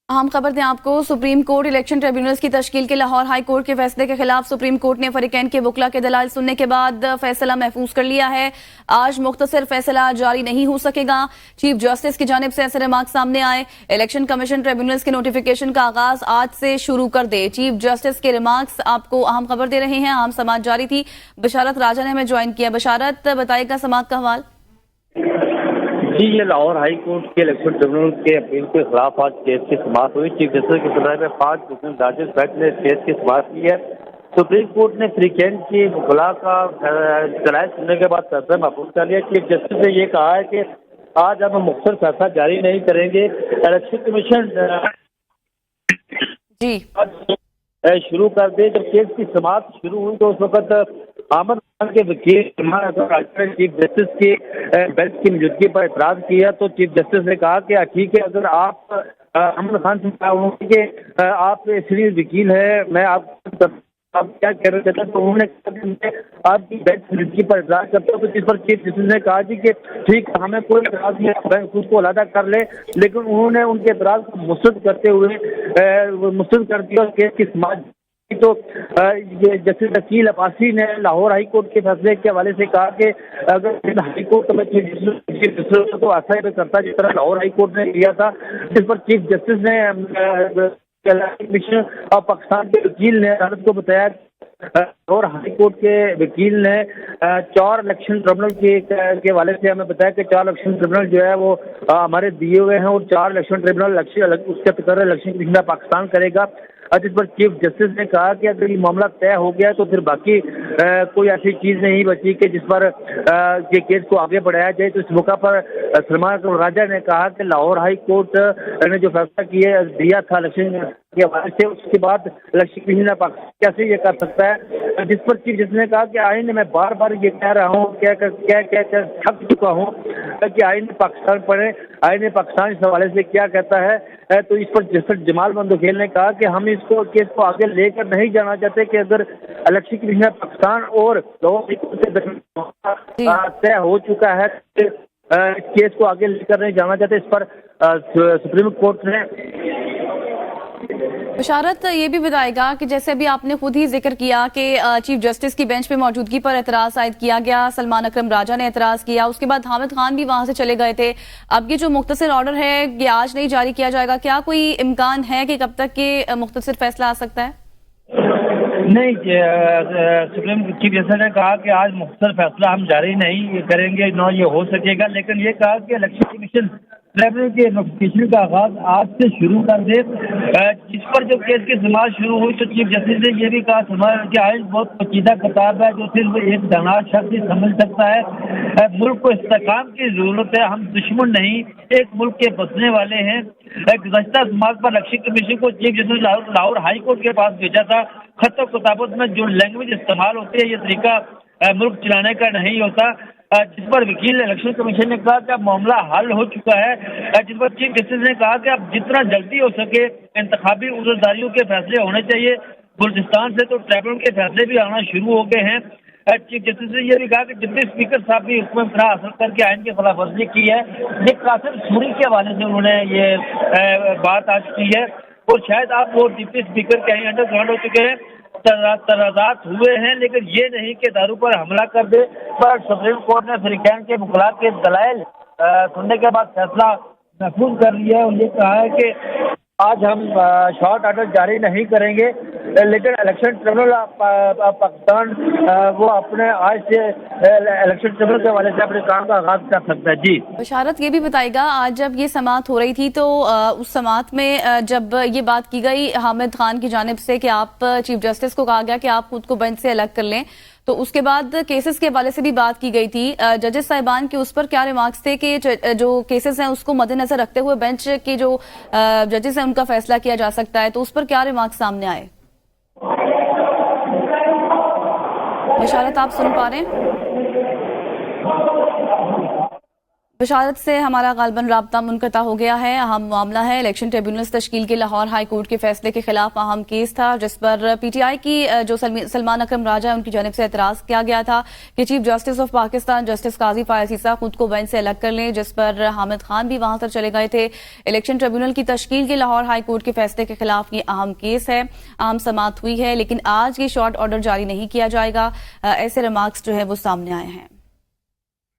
अहम खबर दें आपको, सुप्रीम कोर्ट इलेक्शन ट्रिब्यूनल्स की तश्कील के लाहौर हाई कोर्ट के फैसले के खिलाफ सुप्रीम कोर्ट ने फरीकैन के वकला के दलाल सुनने के बाद फैसला महफूज कर लिया है। आज मुख्तसर फैसला जारी नहीं हो सकेगा। चीफ जस्टिस की जानिब से ऐसे रिमार्क सामने आए। इलेक्शन कमीशन ट्रिब्यूनल्स के नोटिफिकेशन का आगाज आज से शुरू कर दे। चीफ जस्टिस के रिमार्क्स आपको अहम खबर दे रहे हैं। अहम समात जारी थी। बशारत राजा ने हमें ज्वाइन किया। बशारत, बताएगा समात का हवाल। जी, ये लाहौर हाई कोर्ट के इलेक्शन ट्रिब्यूनल के अपील के खिलाफ आज केस की समाअत हुई। चीफ जस्टिस की सदाई में 5 मुस्लिम जजेस बेंच ने केस की समाअत की है। सुप्रीम कोर्ट ने फरीकैन की वकला का दलाइल सुनने के बाद फैसला महफूज कर लिया। चीफ जस्टिस ने ये कहा है कि आज हम मुख्तसर फैसला जारी नहीं करेंगे। इलेक्शन कमीशन जी शुरू कर दे। जब केस की समाअत शुरू हुई तो उस वक्त अहमद खान के वकील चीफ जस्टिस की बेंच की मौजूदगी पर एतराज किया तो चीफ जस्टिस ने कहा कि ठीक है, अगर आप अहमद खान से कहा कि आप सीनियर वकील है, मैं आप क्या कह रहे थे, तो उन्होंने आपकी बेंच की मौजूदगी पर एतराज करते हो। जिस पर चीफ जस्टिस ने कहा जी कि ठीक, हमें कोई एतराज नहीं, खुद को अलहदा कर ले। लेकिन उन्होंने उनके एतराज को मुस्तरद करते हुए मुस्तरद कर दिया केस की समाअत। तो ये जस्टिस अकील अब्बासी ने लाहौर हाई कोर्ट के फैसले के हवाले से कहा कि अगर हाई कोर्ट में तो ऐसा ही करता जिस तरह लाहौर हाई कोर्ट ने किया था। जिस पर चीफ जस्टिस ने कमीशन ऑफ पाकिस्तान के वकील ने अदालत को बताया और हाई कोर्ट के वकील ने 4 इलेक्शन ट्रिब्यूनल के हवाले से हमें बताया कि 4 इलेक्शन ट्रिब्यूनल जो है वो हमारे दिए हुए हैं और 4 इलेक्शन ट्रिब्यूनल उसके तकर्र इलेक्शन कमीशन पाकिस्तान करेगा। जिस पर चीफ जस्टिस ने कहा कि अगर ये मामला तय हो गया तो फिर बाकी कोई ऐसी चीज़ नहीं बची कि जिस पर ये केस को आगे बढ़ाया जाए। तो इस मौका पर सलमान राजा ने कहा कि लाहौर हाई कोर्ट ने जो फैसला दिया था इलेक्शन के हवाले से, उसके बाद इलेक्शन कमीशन पाकिस्तान कैसे ये कर सकता है। जिस पर चीफ जस्टिस ने कहा कि आइन मैं बार बार ये कह रहा हूँ, क्या थक चुका हूँ कि आइन पाकिस्तान पढ़े, आइन पाकिस्तान इस हवाले से क्या कहता है। तो इस पर जस्टिस जमाल बंदोखेल ने कहा कि हम इसको केस को आगे लेकर नहीं जाना चाहते कि अगर इलेक्शन कमीशन पाकिस्तान और तय हो चुका है इस केस को आगे लेकर नहीं जाना चाहते। इस पर सुप्रीम कोर्ट ने बशारत ये भी बताएगा कि जैसे अभी आपने खुद ही जिक्र किया कि चीफ जस्टिस की बेंच पे मौजूदगी पर एतराज आयद किया गया, सलमान अकरम राजा ने एतराज किया, उसके बाद हामिद खान भी वहां से चले गए थे। अब ये जो मुख्तसर ऑर्डर है ये आज नहीं जारी किया जाएगा, क्या कोई इम्कान है कि कब तक के मुख्तसर फैसला आ सकता है? नहीं, सुप्रीम चीफ जस्टिस ने कहा कि आज मुख्तसर फैसला हम जारी नहीं करेंगे, न ये हो सकेगा। लेकिन ये कहा कि इलेक्शन कमीशन ट्रिब्यूनल के नोटिफिकेशन का आगाज आज से शुरू कर दे। जिस पर जब केस की समाअत शुरू हुई तो चीफ जस्टिस ने यह भी कहा कि आइन बहुत पेचीदा किताब है जो सिर्फ एक दाना शख्स ही समझ सकता है। मुल्क को इस्तेकाम की जरूरत है, हम दुश्मन नहीं, एक मुल्क के बसने वाले हैं। गुज़श्ता समाअत पर इलेक्शन कमीशन को chief justice Lahore high court के पास भेजा था। खत किताबत में जो लैंग्वेज इस्तेमाल होती है, ये तरीका मुल्क चलाने का नहीं होता। जिस पर वकील इलेक्शन कमीशन ने कहा कि अब मामला हल हो चुका है। जिस पर चीफ जस्टिस ने कहा कि अब जितना जल्दी हो सके इंतखाबी उम्मीदवारों के फैसले होने चाहिए। बलूचिस्तान से तो ट्रिब्यूनल के फैसले भी आना शुरू हो गए हैं। चीफ जस्टिस ने यह भी कहा कि जितने स्पीकर साहब भी हुक्म इतना हासिल करके आइन की खिलाफ वर्जी की है, ये कासिम सूरी के हवाले से उन्होंने ये बात आज की है। और शायद आप वो डिप्टी स्पीकर कहीं अंडरग्राउंड हो चुके हैं, तनाजात हुए हैं, लेकिन ये नहीं कि दारू पर हमला कर दे। पर सुप्रीम कोर्ट ने फरीकैन के वकला के दलाइल सुनने के बाद फैसला महफूज कर लिया है और ये कहा है कि आज हम शॉर्ट ऑर्डर जारी नहीं करेंगे। लेकिन इलेक्शन ट्रिब्यूनल पाकिस्तान वो अपने आज से इलेक्शन ट्रिब्यूनल के हवाले से अपने काम का आगाज कर सकता है। जी बशारत ये भी बताएगा, आज जब ये समाअत हो रही थी तो उस समाअत में जब ये बात की गई हामिद खान की जानिब से कि आप चीफ जस्टिस को कहा गया कि आप खुद को बेंच से अलग कर लें, तो उसके बाद केसेस के हवाले से भी बात की गई थी। जजेस साहिबान के उस पर क्या रिमार्क्स थे कि जो केसेस हैं उसको मद्देनजर रखते हुए बेंच के जो जजेस हैं उनका फैसला किया जा सकता है, तो उस पर क्या रिमार्क्स सामने आए? बशारत, आप सुन पा रहे हैं? बशारत से हमारा गालबन राब्ता मुनक़ता हो गया है। अहम मामला है इलेक्शन ट्रिब्यूनल्स तश्कील के लाहौर हाई कोर्ट के फैसले के खिलाफ अहम केस था, जिस पर PTI की जो सलमान अकरम राजा है उनकी जानिब से एतराज़ किया गया था कि chief justice of Pakistan justice Qazi Faez Isa खुद को बेंच से अलग कर लें, जिस पर हामिद खान भी वहां तक चले गए थे। इलेक्शन ट्रिब्यूनल की तश्कील के लाहौर हाई कोर्ट के फैसले के खिलाफ ये अहम केस है, अहम समाअत हुई है, लेकिन आज ये शॉर्ट ऑर्डर जारी नहीं किया जाएगा। ऐसे रिमार्क्स जो है वो सामने आए हैं।